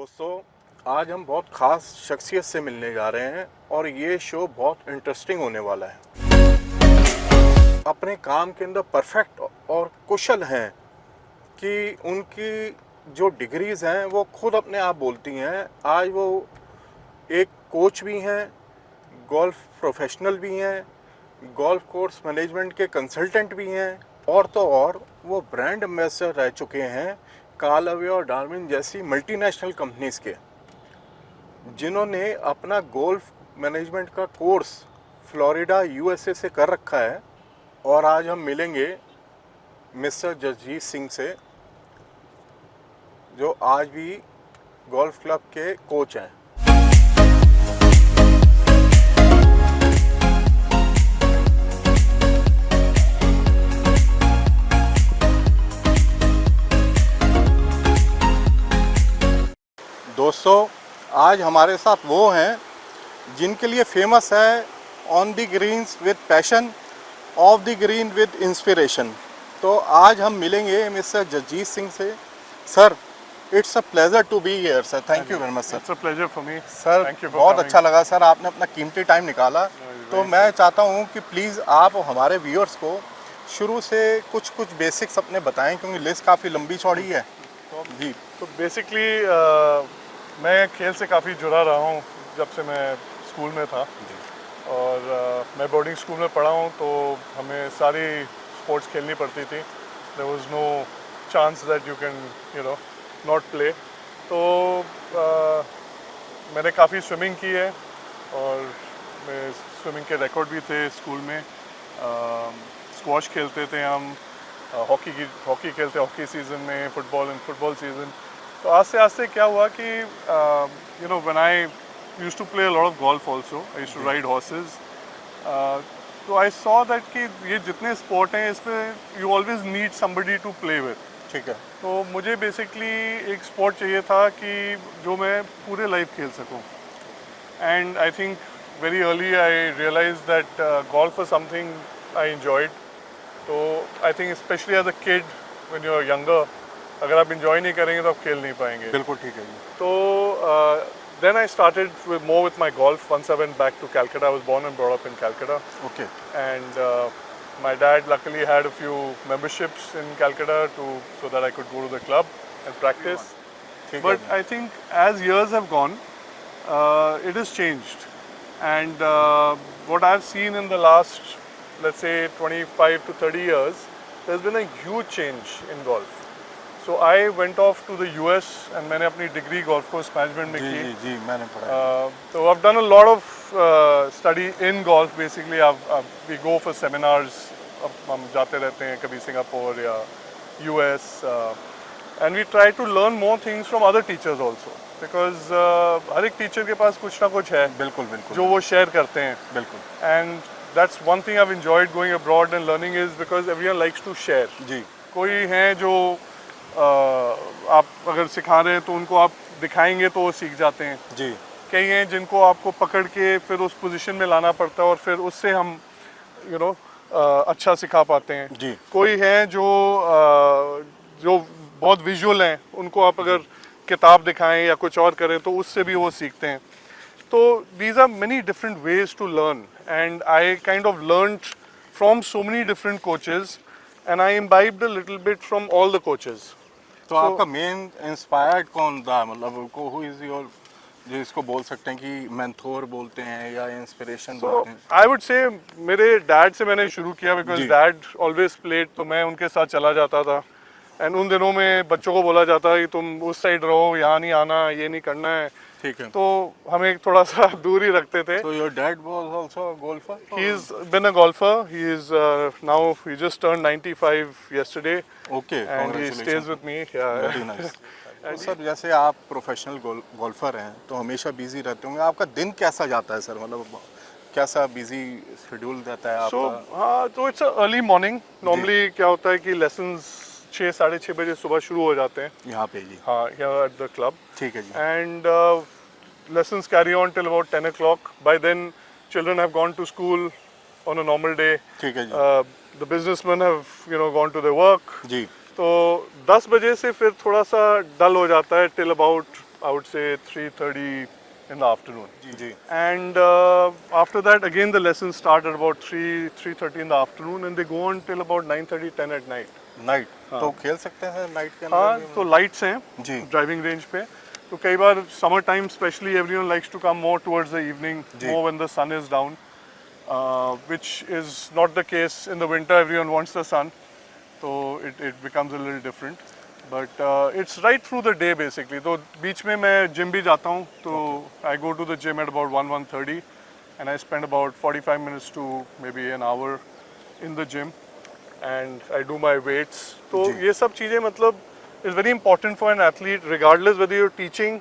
दोस्तों, आज हम बहुत ख़ास शख्सियत से मिलने जा रहे हैं और ये शो बहुत इंटरेस्टिंग होने वाला है। अपने काम के अंदर परफेक्ट और कुशल हैं कि उनकी जो डिग्रीज़ हैं वो खुद अपने आप बोलती हैं। आज वो एक कोच भी हैं, गोल्फ प्रोफेशनल भी हैं, गोल्फ कोर्स मैनेजमेंट के कंसल्टेंट भी हैं और तो और वो ब्रांड एम्बेसडर रह चुके हैं कालवे और डार्विन जैसी मल्टीनेशनल कंपनीज़ के, जिन्होंने अपना गोल्फ मैनेजमेंट का कोर्स फ्लोरिडा यूएसए से कर रखा है। और आज हम मिलेंगे मिस्टर जगजीत सिंह से, जो आज भी गोल्फ क्लब के कोच हैं। दोस्तों, आज हमारे साथ वो हैं जिनके लिए फेमस है on the greens with passion, of the green with inspiration. तो आज हम मिलेंगे मिस्टर जगजीत सिंह से। Sir, it's a pleasure to be here sir. Thank you very much sir. It's a pleasure for me sir, बहुत अच्छा लगा sir, आपने अपना कीमती टाइम निकाला। तो मैं चाहता हूँ कि प्लीज़ आप हमारे व्यूअर्स को शुरू से कुछ बेसिक्स अपने बताएं, क्योंकि लिस्ट काफ़ी लंबी चौड़ी है। जी, तो बेसिकली मैं खेल से काफ़ी जुड़ा रहा हूँ जब से मैं स्कूल में था। और मैं बोर्डिंग स्कूल में पढ़ा हूँ, तो हमें सारी स्पोर्ट्स खेलनी पड़ती थी। There was no chance that you can not play. तो मैंने काफ़ी स्विमिंग की है और मैं स्विमिंग के रिकॉर्ड भी थे स्कूल में। स्क्वॉश खेलते थे हम, हॉकी खेलते, हॉकी सीज़न में, फुटबॉल सीज़न। तो आस्ते आस्ते क्या हुआ कि when I used to play a lot of golf also, I used to ride horses. तो आई सॉ दैट कि ये जितने स्पोर्ट हैं इसमें you always need somebody to play with. ठीक है। तो मुझे बेसिकली एक स्पोर्ट चाहिए था कि जो मैं पूरे लाइफ खेल सकूं। And I think very early I realize that golf was something I enjoyed. तो I think specially as a kid when you are younger, अगर आप इंजॉय नहीं करेंगे तो आप खेल नहीं पाएंगे। बिल्कुल ठीक है जी। तो then I started more with my golf once I went back to Calcutta. I was born and brought up in Calcutta. Okay. And my dad luckily had a few memberships in Calcutta so that I could go to the club and practice. But I think as years have gone, it has changed. And what I've seen in the last, let's say 25 to 30 years, there's been a huge change in golf. So I went off to the US and मैंने अपनी degree golf course management में की। जी, मैंने पढ़ा। तो I've done a lot of study in golf basically. We go for seminars, हम जाते रहते हैं कभी सिंगापुर या US, and we try to learn more things from other teachers also, because हर एक टीचर के पास कुछ ना कुछ है। बिल्कुल बिल्कुल। जो वो शेयर करते हैं। बिल्कुल। And that's one thing I've enjoyed going abroad and learning is because everyone likes to share. जी। कोई हैं जो आप अगर सिखा रहे हैं तो उनको आप दिखाएंगे तो वो सीख जाते हैं। जी। कई हैं जिनको आपको पकड़ के फिर उस पोजीशन में लाना पड़ता है और फिर उससे हम अच्छा सिखा पाते हैं। जी। कोई हैं जो बहुत विजुअल हैं, उनको आप अगर किताब दिखाएं या कुछ और करें तो उससे भी वो सीखते हैं। तो these are many different ways to learn, and I kind of learned from so many different coaches, and I imbibed a little bit from all the coaches. तो आपका मेन इंस्पायर्ड कौन था, मतलब हु इज योर, जो इसको बोल सकते हैं कि मेंटोर बोलते हैं या इंस्पिरेशन बोलते हैं? आई वुड से मेरे डैड से मैंने शुरू किया, बिकॉज डैड ऑलवेज प्लेड, तो मैं उनके साथ चला जाता था। एंड उन दिनों में बच्चों को बोला जाता है कि तुम उस साइड रहो, यहाँ नहीं आना, ये नहीं करना है। ठीक है। तो हमें थोड़ा सा दूर ही रखते थे। So your dad was also a golfer? He's been a golfer. He is now, he just turned 95 yesterday. Okay, and he stays with me. Yeah. Very nice. तो सर, जैसे आप प्रोफेशनल गोल्फर हैं तो हमेशा बिजी रहते होंगे, आपका दिन कैसा जाता है सर, मतलब कैसा बिजी शेड्यूल रहता है आपका? हाँ, तो इट्स अर्ली मॉर्निंग। नॉर्मली क्या होता है कि लेसन्स 6 साढ़े 6 बजे सुबह शुरू हो जाते हैं यहाँ पे जी। हाँ, यहाँ एट द क्लब। ठीक है जी। And lessons carry on till about 10 o'clock. By then children have gone to school on a normal day. ठीक है जी। The businessmen have gone to their work. जी। तो 10 बजे से फिर थोड़ा सा डल हो जाता है till about I would say 3:30 in the afternoon. जी And after that, again the lessons start at about 3:30 in the afternoon, and they go on till about 9:30, 10 at night. Night तो खेल सकते हैं नाइट के अंदर हाँ, भी? तो लाइट्स हैं जी। ड्राइविंग रेंज पे, तो कई बार summer time specially everyone likes to come more towards the evening, जी। More when the sun is down, which is not the case in the winter. Everyone wants the sun, तो it becomes a little different, but it's right through the day basically. तो बीच में मैं gym भी जाता हूँ, तो I go to the gym at about 1:30 and I spend about 45 minutes to maybe an hour in the gym, and I do my weights. तो जी। ये सब चीज़ें मतलब is very important for an athlete, regardless whether you're teaching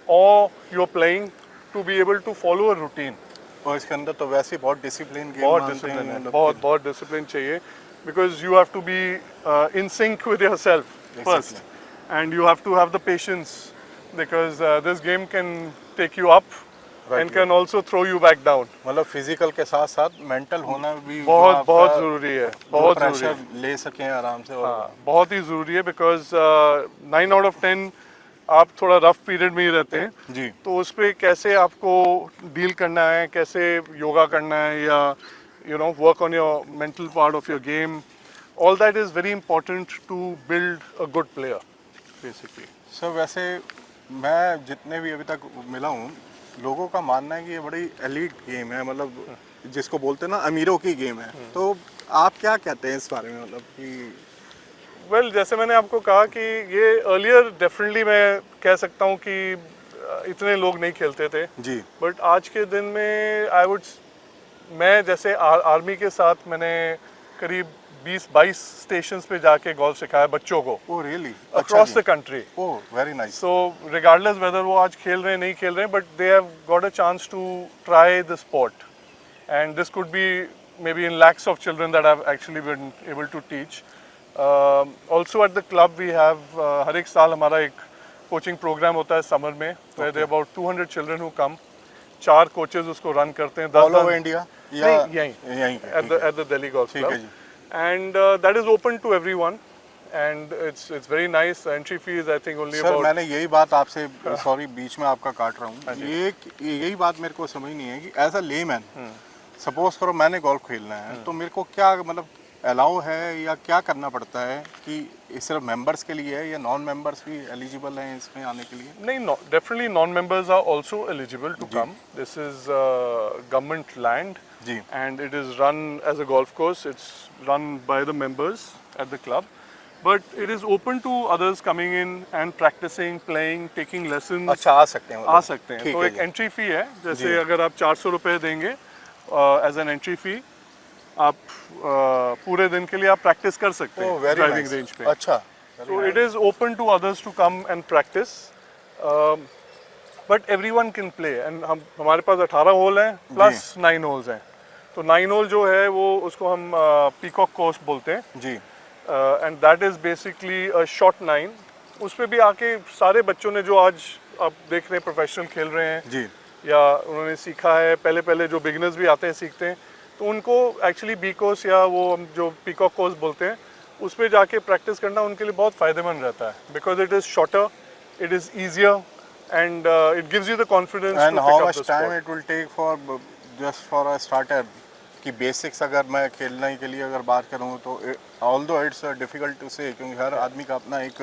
or you're playing, to be able to follow a routine. और इसके अंदर तो वैसे ही बहुत डिसिप्लिन गेम बहुत मानते डिसिप्लिन हैं है, मतलब बहुत बहुत डिसिप्लिन चाहिए, because you have to be in sync with yourself first, Exactly. and you have to have the patience, because this game can take you up Right, and can also throw you back down. मतलब physical के साथ साथ mental होना भी जो बहुत आपका बहुत ज़रूरी है, बहुत ज़रूरी प्रेशर है. ले सकें आराम से. और हाँ, बहुत ही ज़रूरी है, बिकॉज 9 out of 10 आप थोड़ा रफ पीरियड में ही रहते हैं, जी तो उस पर कैसे आपको डील करना है, कैसे योगा करना है, या work on your mental part of your game, all that is very important to build a good player basically. Sir वैसे मैं जितने भी अभी तक मिला हूँ, लोगों का मानना है कि ये बड़ी एलीट गेम है, मतलब जिसको बोलते हैं ना अमीरों की गेम है. तो आप क्या कहते हैं इस बारे में, मतलब कि वेल जैसे मैंने आपको कहा कि ये अर्लियर डेफिनेटली मैं कह सकता हूँ कि इतने लोग नहीं खेलते थे, जी बट आज के दिन में मैं जैसे आर्मी के साथ मैंने करीब 20-22 स्टेशंस पे जाके गोल्फ सिखाया बच्चों को oh really across the country. Oh very nice. So regardless whether वो आज खेल रहे हैं नहीं खेल रहे हैं, but they have got a chance to try the sport, and this could be maybe in lakhs of children that have actually been able to teach. Also at the club we have हर एक साल हमारा एक coaching program होता है summer में, where there about 200 children who come. 4 coaches उसको run करते हैं. ऑल ओवर इंडिया या यहीं एट द दिल्ली गोल्फ ठीक है क्लब, जी. and that is open to everyone, and it's very nice. The entry fee is I think only sir about. मैंने यही बात आपसे, सॉरी बीच में आपका काट रहा हूँ, यही बात मेरे को समझ नहीं है कि एज अ लेमैन सपोज करो मैंने गोल्फ खेलना है, तो मेरे को क्या मतलब अलाउ है या क्या करना पड़ता है, कि ये सिर्फ मेंबर्स के लिए है या नॉन मेंबर्स भी एलिजिबल हैं इसमें आने के लिए? नहीं, no, definitely non-members are also eligible to come. This is government land, ji and it is run as a golf course. It's run by the members at the club, but it is open to others coming in and practicing, playing, taking lessons. अच्छा आ सकते हैं, आ सकते हैं. ठीक तो है एक जी. Entry fee है, जैसे जी. अगर आप 400 रुपये देंगे एज एन एंट्री फी, आप पूरे दिन के लिए आप प्रैक्टिस कर सकते ओ हैं वेरी ड्राइविंग नाइस. रेंज पे. अच्छा So it is open to others to come and practice, but everyone can play. And हमारे पास 18 होल हैं प्लस 9 होल्स हैं. तो 9 होल जो है वो उसको हम पीकॉक कोर्स बोलते हैं, जी and that is basically a short 9. उस पर भी आके सारे बच्चों ने जो आज आप देख रहे हैं प्रोफेशनल खेल रहे हैं, जी या उन्होंने सीखा है, पहले जो बिगिनर्स भी आते हैं सीखते हैं, तो उनको एक्चुअली बी कोर्स या वो हम जो पीकॉक कोर्स बोलते हैं उस पर जाके प्रैक्टिस करना उनके लिए बहुत फ़ायदेमंद रहता है, because it is shorter, it is easier, and it gives you the confidence. And how much time it will take for just for a starter, कि बेसिक्स अगर मैं खेलने के लिए अगर बात करूँ तो ऑल्दो इट्स डिफिकल्ट टू से, क्योंकि हर आदमी का अपना एक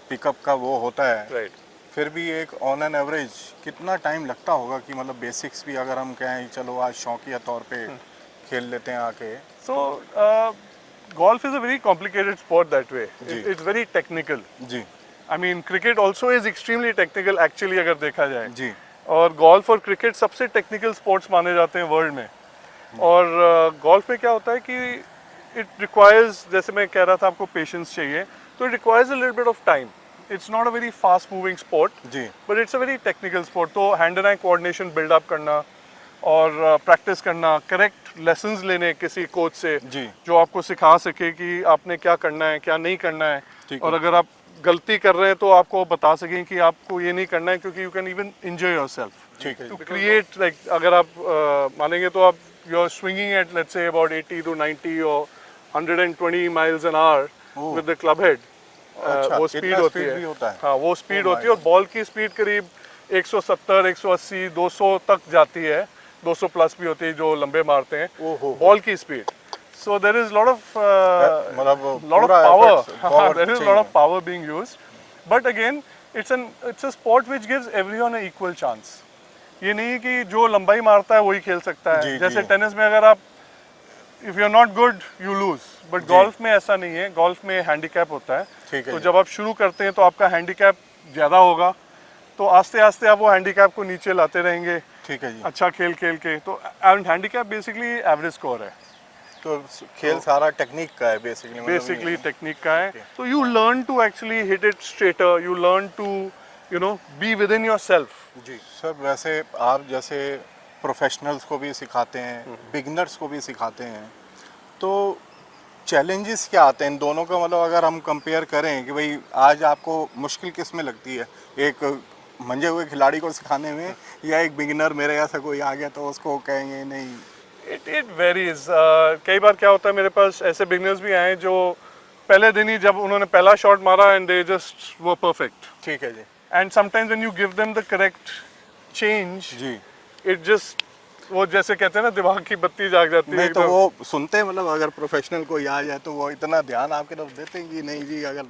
पिकअप का वो होता है, राइट. फिर भी एक ऑन एन एवरेज कितना टाइम लगता होगा कि मतलब बेसिक्स भी अगर हम कहें चलो आज शौकिया तौर पे खेल लेते हैं आके? सो golf is a very complicated sport that way. It's very technical. Ji I mean, cricket also is extremely technical actually अगर देखा जाए. जी और golf और cricket सबसे technical sports माने जाते हैं वर्ल्ड में. और golf में क्या होता है कि it requires, जैसे मैं कह रहा था आपको patience चाहिए, तो it requires a little bit of time. It's not a very fast moving sport, ji but it's a very technical sport. तो hand and eye coordination build up करना और प्रैक्टिस करना, करेक्ट लेसन्स लेने किसी coach से जी जो आपको सिखा सके कि आपने क्या करना है, क्या नहीं करना है, और अगर आप गलती कर रहे हैं तो आपको बता सकें कि आपको ये नहीं करना है, क्योंकि you can even enjoy yourself. ठीक है. टू क्रिएट लाइक अगर आप मानेंगे तो आप you are swinging at let's say about 80 to 90 or 120 miles an hour with the club head, अच्छा, वो इतना स्पीड होती speed है। भी होता है? हाँ, वो स्पीड Oh my होती है और बॉल की स्पीड करीब 170, 180, 200 तक जाती है, 200 प्लस भी होती है जो लंबे मारते हैं, ओहो। बॉल की स्पीड। So there is lot of मतलब lot of पूरा power. efforts, power There is a lot चाहिए। of power being used. But again, it's a sport which gives everyone an equal chance. ये नहीं है कि जो लंबाई मारता है वही खेल सकता जी, है। जैसे जी। टेनिस में अगर आप if you are not good you lose, but जी। गोल्फ में ऐसा नहीं है। गोल्फ में हैंडीकैप होता है। ठीक है तो जी। जब आप शुरू करते हैं तो आपका हैंडीकैप ज़्यादा होगा, तो आस्ते आस्ते आप वो हैंडीकैप को नीचे लाते रहेंगे, ठीक है जी। अच्छा खेल खेल के। तो हैंडीकैप बेसिकली एवरेज स्कोर है, तो खेल सारा टेक्निक का है बेसिकली, मतलब बेसिकली टेक्निक का है। Okay. तो you learn to actually hit it straighter, you learn to be within yourself. जी सर, वैसे आप जैसे प्रोफेशनल्स को भी सिखाते हैं, बिगनर्स को भी सिखाते हैं, तो चैलेंजेस क्या आते हैं इन दोनों का? मतलब अगर हम कंपेयर करें कि भाई आज आपको मुश्किल किस में लगती है, एक मंजे हुए खिलाड़ी को सिखाने में या एक बिगिनर मेरे जैसा कोई आ गया तो उसको कहेंगे नहीं? It varies. कई बार क्या होता है, मेरे पास ऐसे बिगनर्स भी आए जो पहले दिन ही जब उन्होंने पहला शॉट मारा एंड दे जस्ट वो परफेक्ट। ठीक है जी। And sometimes when you give them the correct change, जी। इट जस्ट, वो जैसे कहते हैं ना, दिमाग की बत्ती जाग जाती है नहीं तो एकदम। वो सुनते हैं, मतलब अगर प्रोफेशनल कोई आ जाए तो वो इतना ध्यान आपकी तरफ देते हैं कि नहीं जी अगर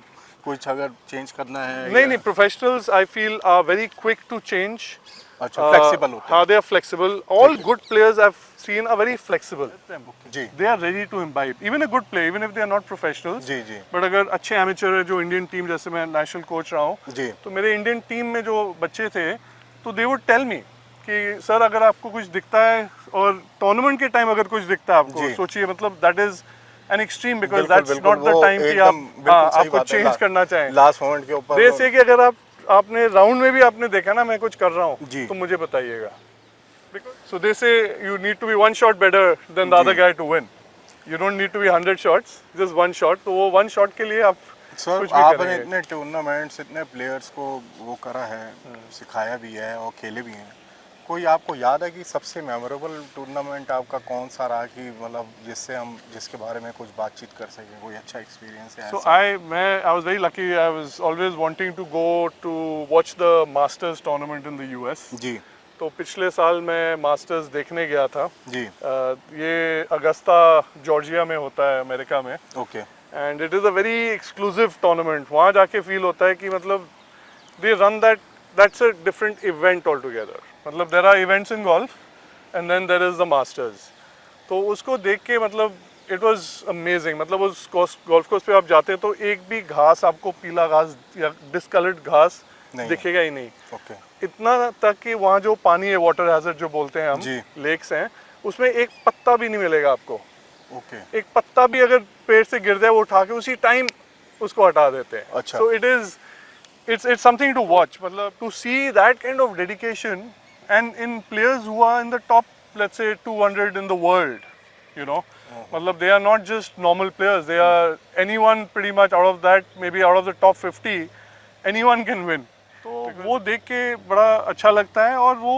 कुछ अगर चेंज करना है नहीं या- नहीं, professionals I feel are very quick to change. अच्छा, फ्लेक्सिबल होते हाँ, they are flexible. All good players I have seen are very flexible. हैं। जी They are ready to imbibe. Even a good player, even if they are not professionals. Ji ji But अगर अच्छे amateur है, जो Indian team, जैसे मैं national coach रहा हूँ, जी। तो मेरे इंडियन टीम में जो बच्चे थे, तो दे वुड टेल मी कि सर अगर आपको कुछ दिखता है, और टूर्नामेंट के टाइम अगर कुछ दिखता है आपको, जी। सोचिए, मतलब that is an extreme, because बिल्कुल, दैट्स बिल्कुल, नॉट द वो टाइम कि आप एकदम बिल्कुल सही आपको बात है। चेंज करना चाहें। लास्ट मोमेंट के ऊपर दे से कि अगर आपने राउंड में भी आपने देखा ना मैं कुछ कर रहा जी। हूँ, तो मुझे बताइएगा। So they say you need to be one shot better than the ji. other guy to win. You don't need to be 100 shots, just one shot. तो वो one shot के लिए आप सर कुछ भी आपने करेंगे। इतने टूर्नामेंट्स, इतने प्लेयर्स को वो करा है, सिखाया भी है और खेले भी हैं, कोई आपको याद है कि सबसे मेमोरेबल टूर्नामेंट आपका कौन सा रहा कि मतलब जिसके बारे में कुछ बातचीत कर सकें, कोई अच्छा एक्सपीरियंस है So ऐसा? I was very lucky. I was always wanting to go to watch the Masters tournament in the US. जी तो पिछले साल मैं मास्टर्स देखने गया था। जी। ये अगस्ता जॉर्जिया में होता है, अमेरिका में। Okay. And it is a very exclusive tournament. वहाँ जाके फील होता है कि मतलब they run that's a different event all together. मतलब there are events in golf and then there is the masters. तो उसको देख के मतलब इट वाज अमेजिंग। मतलब उस गोल्फ कोर्स पे आप जाते हैं तो एक भी घास आपको, पीला घास या डिसकलर्ड घास नहीं। दिखेगा ही नहीं। ओके। इतना तक कि वहाँ जो पानी है, वाटर हैजर्ड जो बोलते हैं हम, जी। लेक्स हैं, उसमें एक पत्ता भी नहीं मिलेगा आपको। ओके। एक पत्ता भी अगर पेड़ से गिर जाए, वो उठा के उसी टाइम उसको हटा देते हैं। अच्छा। सो it's something to watch, मतलब to see that kind of dedication and in players who are in the top, let's say 200 in the world, मतलब they are not just normal players, they are anyone pretty much out of that, maybe out of the top 50, anyone can win. तो वो देख के बड़ा अच्छा लगता है, और वो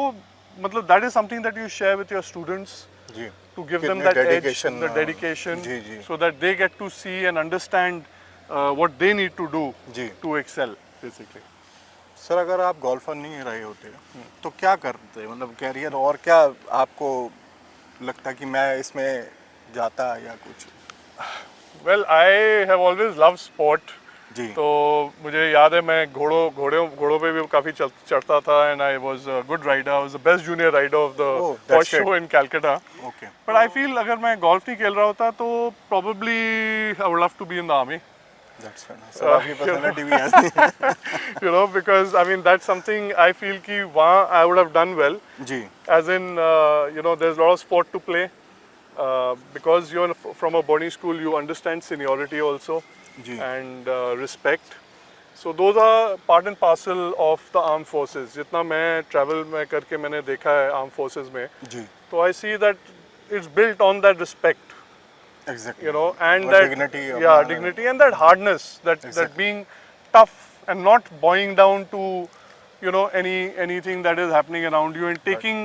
मतलब that is something that you share with your students जी। to give them कितने that edge, dedication, the dedication, जी जी so that they get to see and understand what they need to do जी। to excel basically. सर अगर आप golfer नहीं रहे होते तो क्या करते, मतलब कैरियर, और क्या आपको लगता कि मैं इसमें जाता या कुछ? Well, I have always loved sport. जी। तो मुझे याद है मैं घोड़ों पे भी काफ़ी चढ़ता था, and I was a good rider. I was the best junior rider of the Oh, that's horse show great. in Calcutta. Okay. But I feel अगर मैं गोल्फ नहीं खेल रहा होता तो probably I would love to be in the army. That's sir आपकी personality भी ऐसी Because I mean that's something I feel कि वहाँ I would have done well. Ji As in, there's a lot of sport to play. Because you're from a boarding school, you understand seniority also ji and respect. So those are part and parcel of the armed forces. जितना मैं travel में करके मैंने देखा है armed forces में, जी तो I see that it's built on that respect, exactly and और that dignity yeah, अपना- dignity and that hardness, that Exactly. being tough and not bowing down to anything that is happening around you, and taking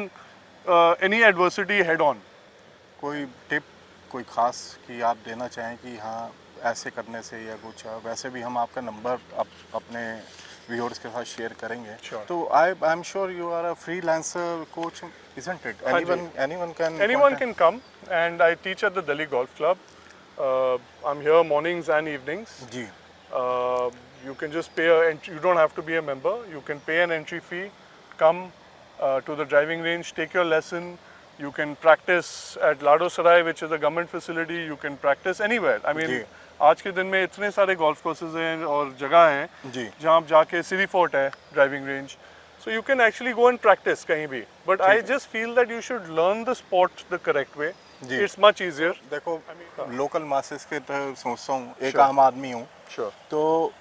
any adversity head on. कोई tip, कोई खास कि आप देना चाहें कि हाँ ऐसे करने से या कुछ, वैसे भी हम आपका नंबर अपने व्यूअर्स के साथ शेयर करेंगे। Sure. तो I am sure you are a freelancer coach, isn't it? हाँ जी। Anyone can come, and I teach at the Delhi Golf Club. I'm here mornings and evenings. Ji You can just pay you don't have to be a member. You can pay an entry fee, come to the driving range, take your lesson. You can practice at Lado Sarai, which is a government facility. You can practice anywhere. I mean, जी। आज के दिन में इतने सारे golf courses हैं और जगह हैं जी जहाँ आप जाके सिटी फोर्ट है driving range, so you can actually go and practice कहीं भी, but I just feel that you should learn the sport the correct way. जी। It's much easier. देखो लोकल मासेस के तो सोचता हूँ, एक Sure. आम आदमी हूँ, श्योर. तो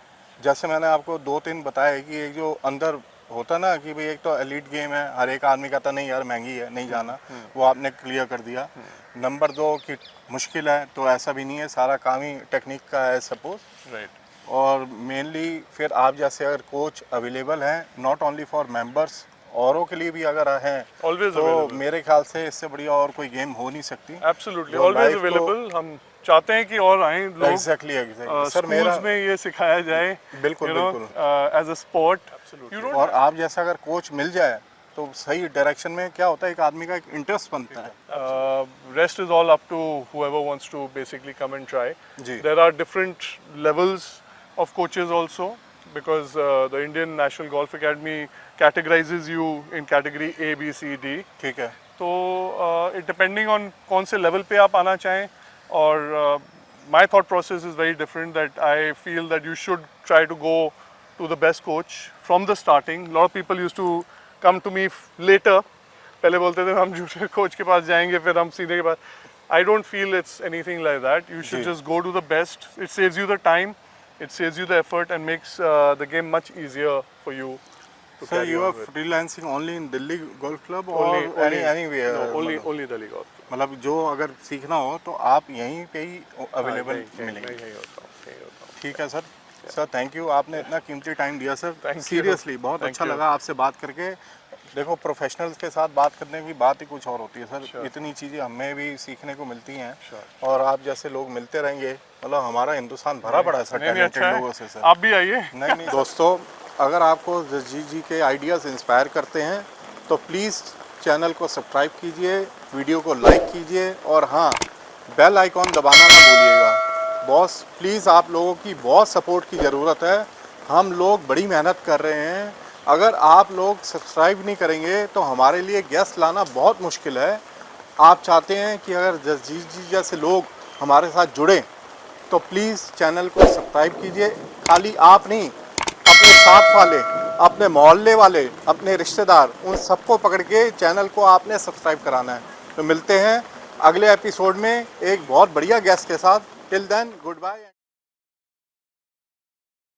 जैसे मैंने आपको 2-3 बताया कि एक जो अंदर होता ना कि भाई एक तो एलीट गेम है, हर एक आदमी कहता नहीं यार महंगी है नहीं जाना, वो आपने क्लियर कर दिया. नंबर 2 कि मुश्किल है, तो ऐसा भी नहीं है, सारा काम ही टेक्निक का है सपोज. राइट. और मेनली फिर आप जैसे अगर कोच अवेलेबल हैं नॉट ओनली फॉर मेंबर्स, औरों के लिए भी अगर हैं ऑलवेज तो अवेलेबल. मेरे ख्याल से इससे बढ़िया और कोई गेम हो नहीं सकती. एब्सोल्युटली जो ऑलवेज life को- अवेलेबल. हम चाहते हैं कि और आए लोग. एग्जैक्टली सर मेरा स्कूल्स में ये सिखाया जाए, बिल्कुल बिल्कुल. As a sport. You don't. और आप जैसा अगर कोच मिल जाए तो सही डायरेक्शन में क्या होता है, एक आदमी का एक इंटरेस्ट बनता है. Rest is all up to whoever wants to basically come and try. Ji There are different levels of coaches also, because the Indian National Golf Academy categorizes you in category A, B, C, D. ठीक है. तो it depending on कौन से level पे आप आना चाहें, और my thought process is very different, that I feel that you should try to go to the best coach from the starting. A lot of people used to come to me later. पहले बोलते थे हम junior coach के पास जाएंगे फिर हम senior के पास. I don't feel it's anything like that. You should जी. just go to the best. It saves you the time, it saves you the effort, and makes the game much easier for you to सर carry you on are with. Freelancing only in Delhi golf club Only- और only- anywhere? No, only Delhi Golf. मतलब जो अगर सीखना हो तो आप यहीं पे ही अवेलेबल मिलेंगे. यही होता हूँ. ठीक है सर. सर थैंक यू, आपने इतना कीमती टाइम दिया सर. Thank you. सीरियसली बहुत Thank अच्छा you. लगा आपसे बात करके. देखो प्रोफेशनल्स के साथ बात करने की बात ही कुछ और होती है सर. Sure. इतनी चीज़ें हमें भी सीखने को मिलती हैं. Sure. और आप जैसे लोग मिलते रहेंगे, मतलब हमारा हिंदुस्तान भरा पड़ा है सर नहीं, टैलेंटेड अच्छा लोगों से है. सर. आप भी आइए. नहीं दोस्तों, अगर आपको जसजीत जी के आइडियाज़ इंस्पायर करते हैं तो प्लीज़ चैनल को सब्सक्राइब कीजिए, वीडियो को लाइक कीजिए, और हाँ बेल आइकॉन दबाना ना भूलिएगा. बॉस प्लीज़ आप लोगों की बहुत सपोर्ट की ज़रूरत है. हम लोग बड़ी मेहनत कर रहे हैं. अगर आप लोग सब्सक्राइब नहीं करेंगे तो हमारे लिए गेस्ट लाना बहुत मुश्किल है. आप चाहते हैं कि अगर जसजीत जी जैसे लोग हमारे साथ जुड़ें तो प्लीज़ चैनल को सब्सक्राइब कीजिए. खाली आप नहीं, अपने साथ वाले, अपने मोहल्ले वाले, अपने रिश्तेदार, उन सबको पकड़ के चैनल को आपने सब्सक्राइब कराना है. तो मिलते हैं अगले एपिसोड में एक बहुत बढ़िया गेस्ट के साथ. Till then good bye.